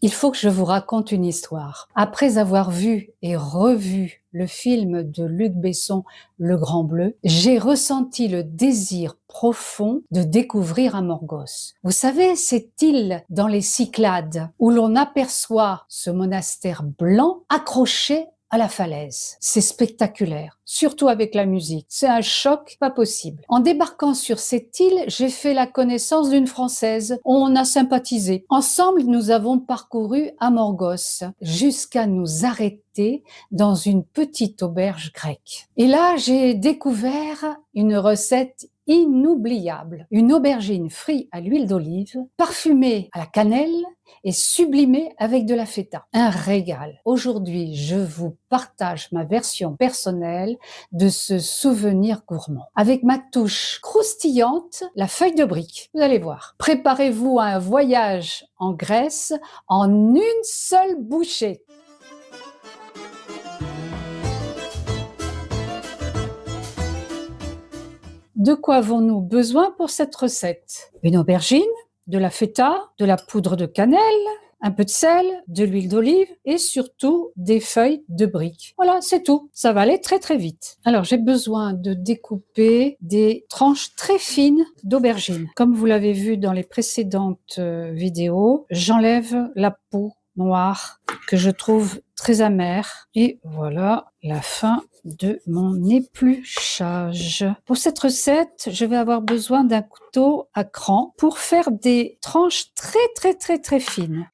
Il faut que je vous raconte une histoire. Après avoir vu et revu le film de Luc Besson, Le Grand Bleu, j'ai ressenti le désir profond de découvrir Amorgos. Vous savez, cette île dans les Cyclades où l'on aperçoit ce monastère blanc accroché à la falaise. C'est spectaculaire, surtout avec la musique. C'est un choc pas possible. En débarquant sur cette île, j'ai fait la connaissance d'une Française. On a sympathisé. Ensemble, nous avons parcouru Amorgos jusqu'à nous arrêter dans une petite auberge grecque. Et là, j'ai découvert une recette inoubliable. Une aubergine frite à l'huile d'olive, parfumée à la cannelle et sublimée avec de la feta. Un régal. Aujourd'hui, je vous partage ma version personnelle de ce souvenir gourmand. Avec ma touche croustillante, la feuille de brique. Vous allez voir. Préparez-vous à un voyage en Grèce en une seule bouchée. De quoi avons-nous besoin pour cette recette? Une aubergine, de la feta, de la poudre de cannelle, un peu de sel, de l'huile d'olive et surtout des feuilles de brique. Voilà, c'est tout. Ça va aller très très vite. Alors, j'ai besoin de découper des tranches très fines d'aubergine. Comme vous l'avez vu dans les précédentes vidéos, j'enlève la peau noire que je trouve très amère. Et voilà la fin de mon épluchage. Pour cette recette, je vais avoir besoin d'un couteau à cran pour faire des tranches très très très très fines.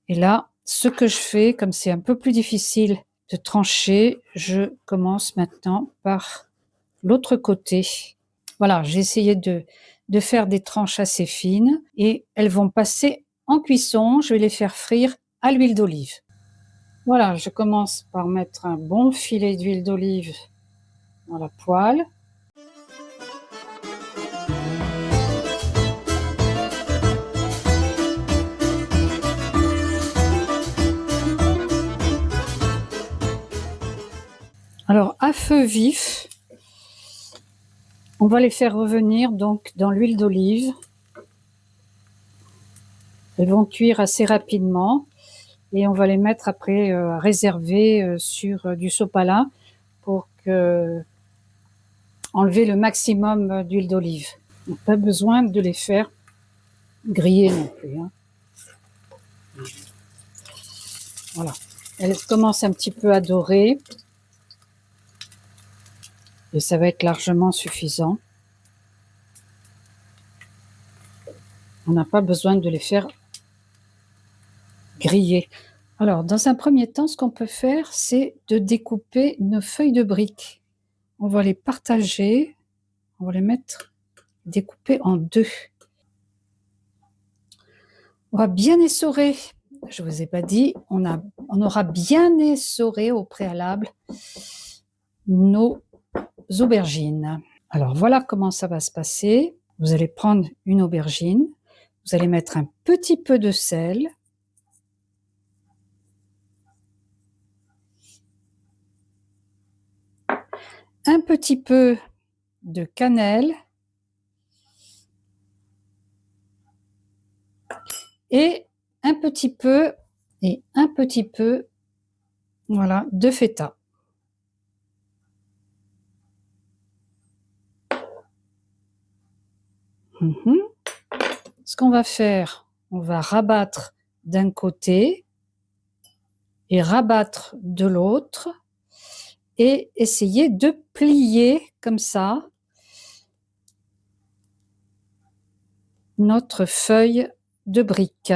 Et là, ce que je fais, comme c'est un peu plus difficile de trancher, je commence maintenant par l'autre côté. Voilà, j'ai essayé de faire des tranches assez fines et elles vont passer en cuisson. Je vais les faire frire à l'huile d'olive. Voilà, je commence par mettre un bon filet d'huile d'olive dans la poêle. Alors, à feu vif, on va les faire revenir donc dans l'huile d'olive. Elles vont cuire assez rapidement et on va les mettre après réserver sur du sopalin pour enlever le maximum d'huile d'olive. On n'a pas besoin de les faire griller non plus. Voilà. Elles commencent un petit peu à dorer. Et ça va être largement suffisant. On n'a pas besoin de les faire griller. Alors, dans un premier temps, ce qu'on peut faire, c'est de découper nos feuilles de briques. On va les partager, on va les mettre découpées en deux. On va bien essorer. Je ne vous ai pas dit, on aura bien essoré au préalable nos aubergines. Alors voilà comment ça va se passer. Vous allez prendre une aubergine, vous allez mettre un petit peu de sel, un petit peu de cannelle et un petit peu voilà, de feta. Ce qu'on va faire, on va rabattre d'un côté et rabattre de l'autre et essayer de plier comme ça notre feuille de brique.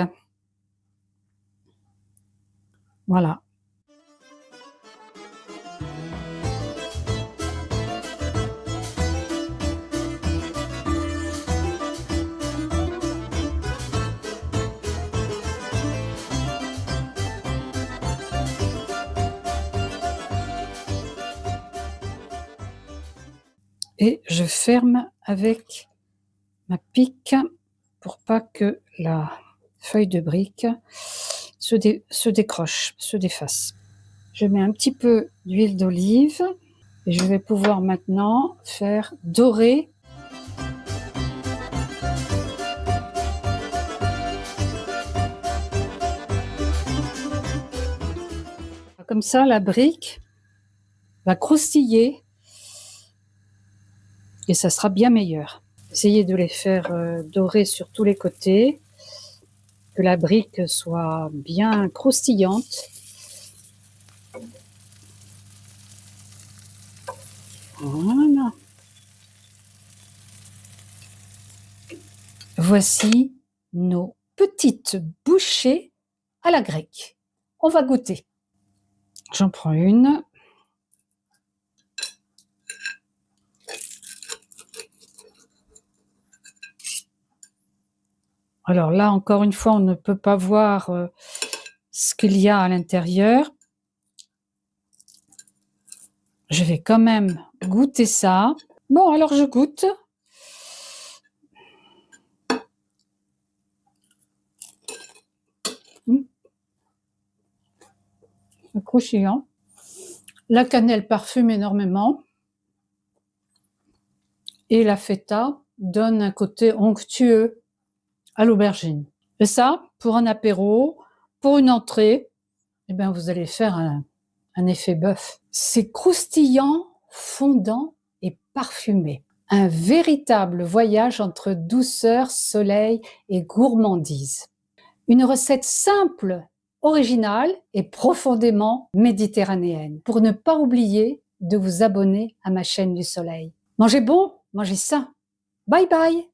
Voilà. Et je ferme avec ma pique pour pas que la feuille de brique se décroche, se déface. Je mets un petit peu d'huile d'olive et je vais pouvoir maintenant faire dorer. Comme ça, la brique va croustiller et ça sera bien meilleur. Essayez de les faire dorer sur tous les côtés, que la brique soit bien croustillante. Voilà. Voici nos petites bouchées à la grecque. On va goûter. J'en prends une. Alors là, encore une fois, on ne peut pas voir ce qu'il y a à l'intérieur. Je vais quand même goûter ça. Bon, alors je goûte. Croustillant. La cannelle parfume énormément. Et la feta donne un côté onctueux à l'aubergine. Et ça, pour un apéro, pour une entrée, eh bien, vous allez faire un effet bœuf. C'est croustillant, fondant et parfumé. Un véritable voyage entre douceur, soleil et gourmandise. Une recette simple, originale et profondément méditerranéenne. Pour ne pas oublier de vous abonner à ma chaîne du soleil. Mangez bon, mangez sain. Bye bye!